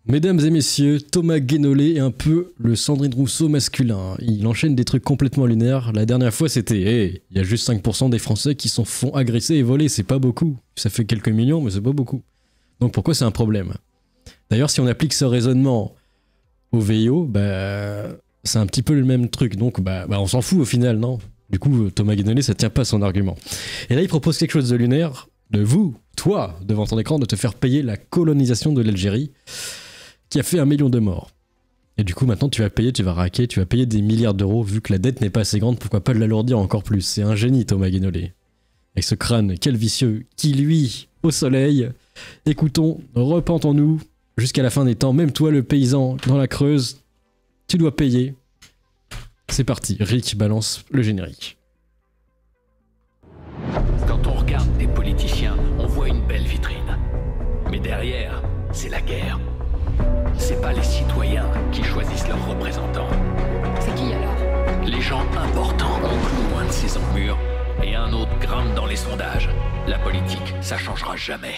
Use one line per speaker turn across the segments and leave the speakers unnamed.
Mesdames et messieurs, Thomas Guénolé est un peu le Sandrine Rousseau masculin. Il enchaîne des trucs complètement lunaires. La dernière fois, c'était hey, il y a juste 5% des Français qui s'en font agresser et voler, c'est pas beaucoup. Ça fait quelques millions, mais c'est pas beaucoup. Donc pourquoi c'est un problème? D'ailleurs, si on applique ce raisonnement au VIO, c'est un petit peu le même truc. Donc on s'en fout au final, non? Du coup, Thomas Guénolé, ça tient pas son argument. Et là, il propose quelque chose de lunaire, de vous, toi, devant ton écran, de te faire payer la colonisation de l'Algérie, qui a fait 1 million de morts. Et du coup, maintenant, tu vas raquer, tu vas payer des milliards d'euros, vu que la dette n'est pas assez grande, pourquoi pas l'alourdir encore plus? C'est un génie, Thomas Guénolé. Avec ce crâne, quel vicieux, qui lui, au soleil, écoutons, repentons-nous, jusqu'à la fin des temps, même toi, le paysan, dans la Creuse, tu dois payer. C'est parti, Rick balance le générique.
Quand on regarde des politiciens, on voit une belle vitrine. Mais derrière, c'est la guerre. C'est pas les citoyens qui choisissent leurs représentants.
C'est qui alors?
Les gens importants, on cloue loin de ces emmurs, et un autre grimpe dans les sondages. La politique, ça changera jamais.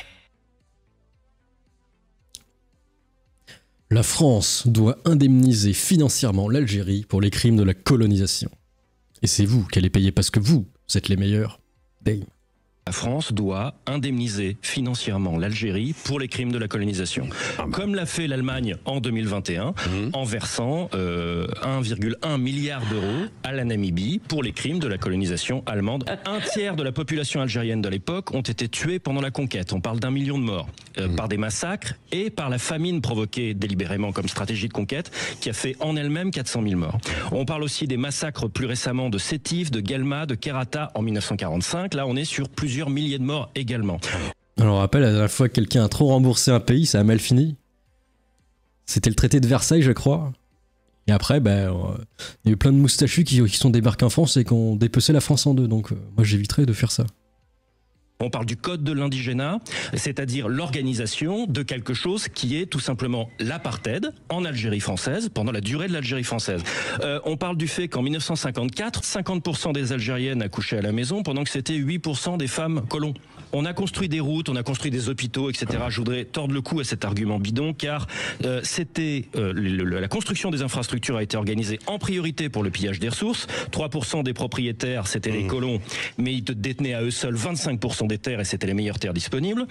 La France doit indemniser financièrement l'Algérie pour les crimes de la colonisation. Et c'est vous qui allez payer parce que vous êtes les meilleurs. Dame.
La France doit indemniser financièrement l'Algérie pour les crimes de la colonisation, comme l'a fait l'Allemagne en 2021, en versant 1,1 milliard d'euros à la Namibie pour les crimes de la colonisation allemande. Un tiers de la population algérienne de l'époque ont été tués pendant la conquête. On parle d'1 million de morts, par des massacres et par la famine provoquée délibérément comme stratégie de conquête, qui a fait en elle-même 400 000 morts. On parle aussi des massacres plus récemment de Sétif, de Guelma, de Kerata en 1945. Là, on est sur plusieurs milliers de morts également.
Alors on rappelle, la dernière fois que quelqu'un a trop remboursé un pays, ça a mal fini. C'était le traité de Versailles, je crois. Et après, il y a eu plein de moustachus qui sont débarqués en France et qui ont dépecé la France en deux. Donc moi j'éviterais de faire ça.
On parle du code de l'indigénat, c'est-à-dire l'organisation de quelque chose qui est tout simplement l'apartheid en Algérie française, pendant la durée de l'Algérie française. On parle du fait qu'en 1954, 50% des Algériennes accouchaient à la maison, pendant que c'était 8% des femmes colons. On a construit des routes, on a construit des hôpitaux, etc. Je voudrais tordre le cou à cet argument bidon, car la construction des infrastructures a été organisée en priorité pour le pillage des ressources. 3% des propriétaires, c'était les colons, mais ils détenaient à eux seuls 25% des terres et c'était les meilleures terres disponibles.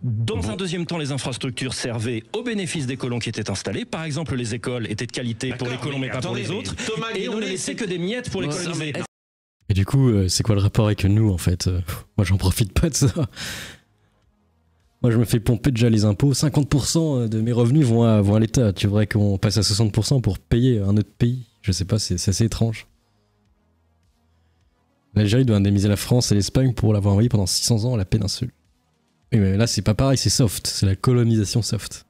Dans un deuxième temps, les infrastructures servaient au bénéfice des colons qui étaient installés. Par exemple, les écoles étaient de qualité pour les colons mais pas pour les autres. Et on ne laissait que des miettes pour les colonisés.
Et du coup, c'est quoi le rapport avec nous en fait? Moi j'en profite pas de ça. Moi je me fais pomper déjà les impôts. 50% de mes revenus vont à l'État. Tu voudrais qu'on passe à 60% pour payer un autre pays? Je sais pas, c'est assez étrange. L'Algérie doit indemniser la France et l'Espagne pour l'avoir envoyé pendant 600 ans à la péninsule. Oui, mais là, c'est pas pareil, c'est soft. C'est la colonisation soft.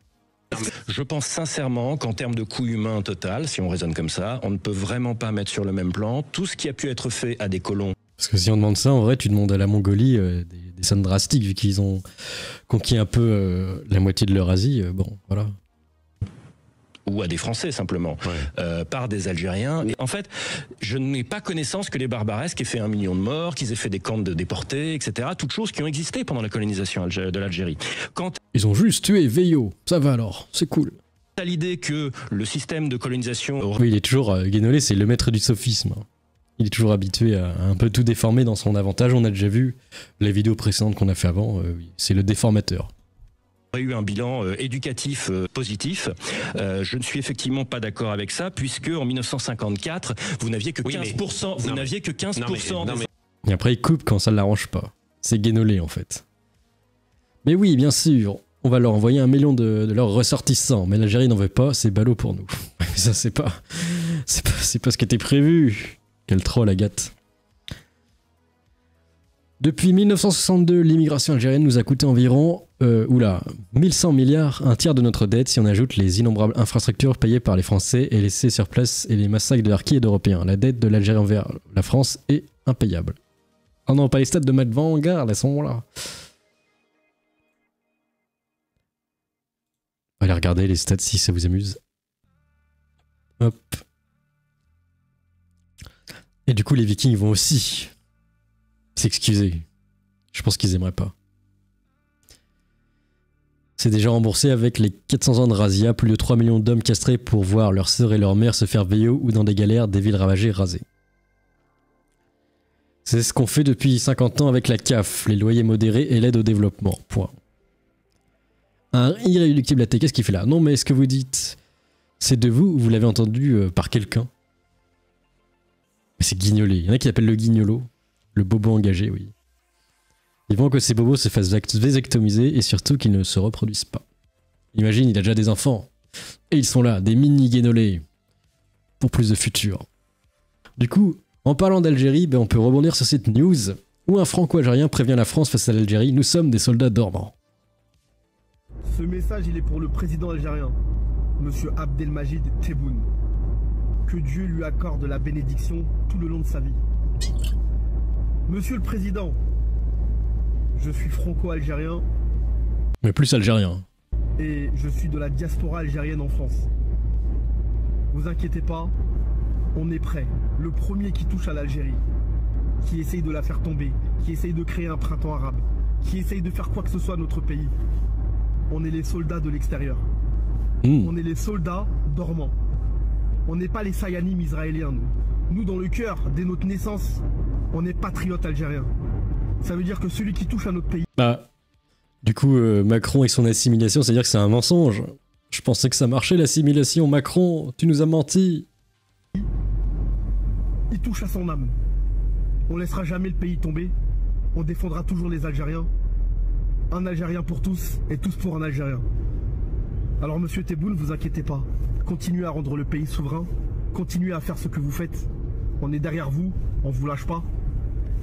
Je pense sincèrement qu'en termes de coût humain total, si on raisonne comme ça, on ne peut vraiment pas mettre sur le même plan tout ce qui a pu être fait à des colons.
Parce que si on demande ça, en vrai, tu demandes à la Mongolie des sommes drastiques, vu qu'ils ont conquis un peu la moitié de l'Eurasie. Bon, voilà.
Ou à des Français simplement, par des Algériens. Et en fait, je n'ai pas connaissance que les barbaresques aient fait 1 million de morts, qu'ils aient fait des camps de déportés, etc. Toutes choses qui ont existé pendant la colonisation de l'Algérie. Quand
ils ont juste tué Veillot, ça va alors, c'est cool.
à l'idée que le système de colonisation...
Oui, il est toujours... Guénolé, c'est le maître du sophisme. Il est toujours habitué à un peu tout déformer dans son avantage. On a déjà vu les vidéos précédentes qu'on a fait avant, c'est le déformateur.
Eu un bilan éducatif positif. Je ne suis effectivement pas d'accord avec ça, puisque en 1954, vous n'aviez que 15%. Vous n'aviez que 15%.
Et après, il coupe quand ça ne l'arrange pas. C'est Guénolé, en fait. Mais oui, bien sûr, on va leur envoyer 1 million de leurs ressortissants. Mais l'Algérie n'en veut pas, c'est ballot pour nous. Mais ça, c'est pas ce qui était prévu. Quel troll, Agathe. Depuis 1962, l'immigration algérienne nous a coûté environ 1100 milliards, un tiers de notre dette si on ajoute les innombrables infrastructures payées par les Français et laissées sur place et les massacres de harkis et d'Européens. La dette de l'Algérie envers la France est impayable. Oh non, pas les stats de Matt Vanguard, elles sont là. Allez regarder les stats si ça vous amuse. Hop. Et du coup, les Vikings vont aussi s'excuser. Je pense qu'ils aimeraient pas. C'est déjà remboursé avec les 400 ans de razzia, plus de 3 millions d'hommes castrés pour voir leurs sœurs et leurs mères se faire veiller ou dans des galères, des villes ravagées, rasées. C'est ce qu'on fait depuis 50 ans avec la CAF, les loyers modérés et l'aide au développement. Point. Un irréductible athée, qu'est-ce qu'il fait là? Non mais ce que vous dites, c'est de vous ou vous l'avez entendu par quelqu'un? Mais c'est Guignolé, il y en a qui l'appellent le Guignolo, le bobo engagé, oui. Ils vont que ces bobos se fassent vasectomiser et surtout qu'ils ne se reproduisent pas. Imagine, il a déjà des enfants. Et ils sont là, des mini-guignolés. Pour plus de futur. Du coup, en parlant d'Algérie, on peut rebondir sur cette news où un franco-algérien prévient la France face à l'Algérie. Nous sommes des soldats dormants.
Ce message, il est pour le président algérien, Monsieur Abdelmajid Tebboune. Que Dieu lui accorde la bénédiction tout le long de sa vie. Monsieur le Président, je suis franco-algérien.
Mais plus algérien.
Et je suis de la diaspora algérienne en France. Vous inquiétez pas, on est prêt. Le premier qui touche à l'Algérie, qui essaye de la faire tomber, qui essaye de créer un printemps arabe, qui essaye de faire quoi que ce soit à notre pays, on est les soldats de l'extérieur. On est les soldats dormants. On n'est pas les Sayanim israéliens, nous. Nous, dans le cœur, dès notre naissance, on est patriotes algériens. Ça veut dire que celui qui touche à notre pays...
Bah, du coup, Macron et son assimilation, c'est-à-dire que c'est un mensonge. Je pensais que ça marchait, l'assimilation. Macron, tu nous as menti.
Il touche à son âme. On laissera jamais le pays tomber. On défendra toujours les Algériens. Un Algérien pour tous et tous pour un Algérien. Alors, monsieur Tebboune, vous inquiétez pas. Continuez à rendre le pays souverain. Continuez à faire ce que vous faites. On est derrière vous, on vous lâche pas.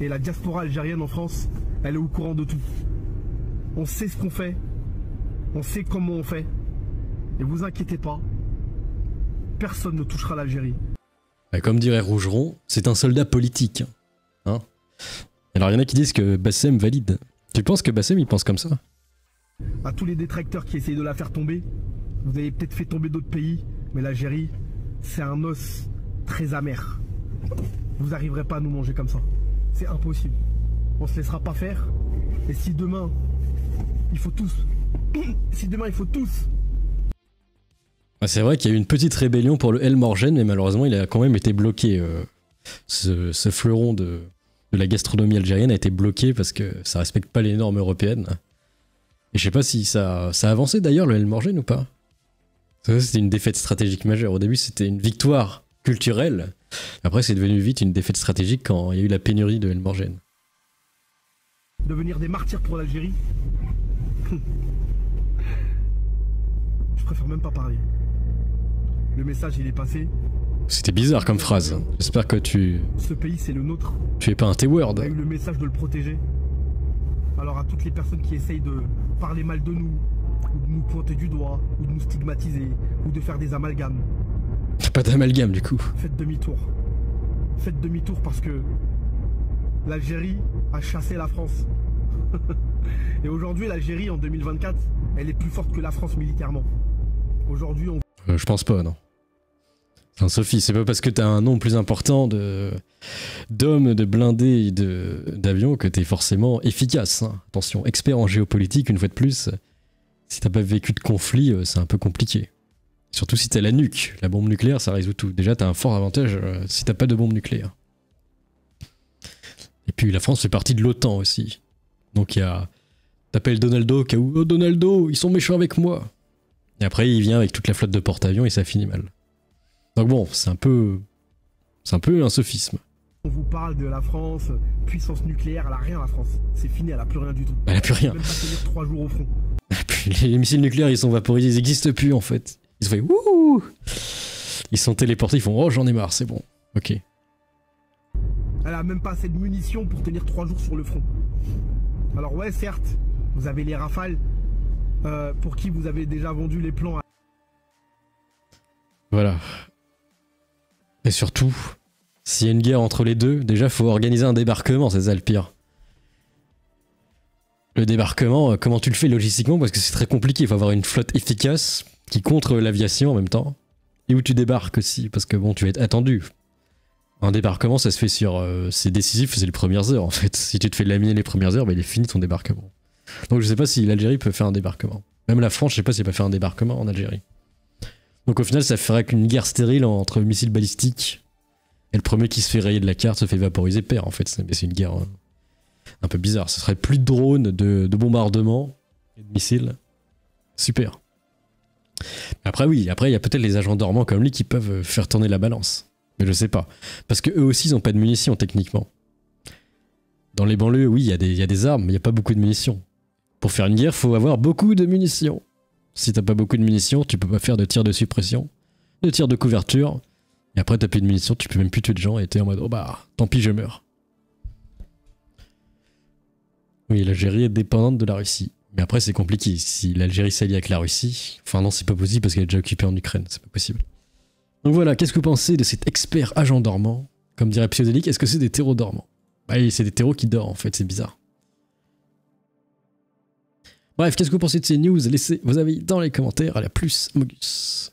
Et la diaspora algérienne en France, elle est au courant de tout. On sait ce qu'on fait. On sait comment on fait. Et vous inquiétez pas. Personne ne touchera l'Algérie.
Comme dirait Rougeron, c'est un soldat politique. Hein? Alors il y en a qui disent que Bassem valide. Tu penses que Bassem il pense comme ça?
À tous les détracteurs qui essayent de la faire tomber, vous avez peut-être fait tomber d'autres pays, mais l'Algérie, c'est un os très amer. Vous n'arriverez pas à nous manger comme ça. C'est impossible. On se laissera pas faire. Et si demain, il faut tous... si demain, il faut tous...
C'est vrai qu'il y a eu une petite rébellion pour le El Morgen, mais malheureusement, il a quand même été bloqué. Ce fleuron de la gastronomie algérienne a été bloqué parce que ça respecte pas les normes européennes. Et je sais pas si ça a avancé d'ailleurs, le El Morgen, ou pas. C'était une défaite stratégique majeure. Au début, c'était une victoire culturelle. Après, c'est devenu vite une défaite stratégique quand il y a eu la pénurie de El Morgen.
Devenir des martyrs pour l'Algérie. Je préfère même pas parler. Le message, il est passé.
C'était bizarre comme phrase. J'espère que
Ce pays, c'est le nôtre.
tu es pas un T-word.
On a eu le message de le protéger. Alors à toutes les personnes qui essayent de parler mal de nous, ou de nous pointer du doigt, ou de nous stigmatiser, ou de faire des amalgames.
Pas d'amalgame du coup.
Faites demi-tour. Faites demi-tour parce que l'Algérie a chassé la France. Et aujourd'hui, l'Algérie, en 2024, elle est plus forte que la France militairement. Aujourd'hui, on...
Je pense pas, non. Enfin, Sophie, c'est pas parce que t'as un nom plus important d'hommes, de blindés et d'avions que t'es forcément efficace. Hein. Attention, expert en géopolitique, une fois de plus. Si t'as pas vécu de conflit, c'est un peu compliqué. Surtout si t'as la nuque. La bombe nucléaire, ça résout tout. Déjà, t'as un fort avantage si t'as pas de bombe nucléaire. Et puis la France fait partie de l'OTAN aussi. Donc il y a... T'appelles Donaldo au cas où... Oh Donaldo, ils sont méchants avec moi. Et après, il vient avec toute la flotte de porte-avions et ça finit mal. Donc bon, c'est un peu un sophisme.
On vous parle de la France, puissance nucléaire, elle a rien la France. C'est fini, elle a plus rien du tout.
Elle a plus rien.
Elle peut même pas tenir 3 jours au front.
Et puis les missiles nucléaires, ils sont vaporisés, ils n'existent plus en fait. Ils se font wouhou. Ils sont téléportés, ils font oh j'en ai marre, c'est bon. Ok.
Elle a même pas assez de munitions pour tenir 3 jours sur le front. Alors ouais, certes, vous avez les Rafales, pour qui vous avez déjà vendu les plans à...
Voilà. Et surtout, s'il y a une guerre entre les deux, déjà faut organiser un débarquement, c'est ça le pire. Le débarquement, comment tu le fais logistiquement? Parce que c'est très compliqué, il faut avoir une flotte efficace qui contre l'aviation en même temps. Et où tu débarques aussi, parce que bon, tu vas être attendu. Un débarquement, ça se fait sur... c'est décisif, c'est les premières heures en fait. Si tu te fais laminer les premières heures, bah, il est fini ton débarquement. Donc je sais pas si l'Algérie peut faire un débarquement. Même la France, je sais pas s'il va faire un débarquement en Algérie. Donc au final, ça ferait qu'une guerre stérile entre missiles balistiques. Et le premier qui se fait rayer de la carte se fait vaporiser, perd en fait. C'est une guerre un peu bizarre. Ce serait plus de drones, de bombardements et de missiles. Super. Après oui, après il y a peut-être les agents dormants comme lui qui peuvent faire tourner la balance. Mais je sais pas. Parce que eux aussi ils ont pas de munitions techniquement. Dans les banlieues, oui, il y a des armes, mais il n'y a pas beaucoup de munitions. Pour faire une guerre, faut avoir beaucoup de munitions. Si t'as pas beaucoup de munitions, tu peux pas faire de tir de suppression, de tir de couverture. Et après t'as plus de munitions, tu peux même plus tuer de gens et t'es en mode oh bah tant pis je meurs. Oui, l'Algérie est dépendante de la Russie. Mais après c'est compliqué. Si l'Algérie s'allie avec la Russie, enfin non c'est pas possible parce qu'elle est déjà occupée en Ukraine, c'est pas possible. Donc voilà, qu'est-ce que vous pensez de cet expert agent dormant? Comme dirait Psyodélique, est-ce que c'est des terreaux dormants? Bah oui, c'est des terreaux qui dorment en fait, c'est bizarre. Bref, qu'est-ce que vous pensez de ces news? Laissez vos avis dans les commentaires. Allez, à plus, Mogus.